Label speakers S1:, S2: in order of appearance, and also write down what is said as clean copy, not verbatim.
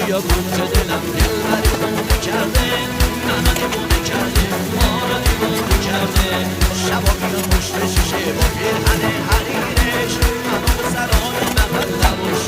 S1: بیا گفت دلم دلبر دیوونه کرده منو دیوونه کرده ما رو دیوونه کرده شبا میاد پشت شیشه با پیرهن حریرش منو به سرای مقل لب و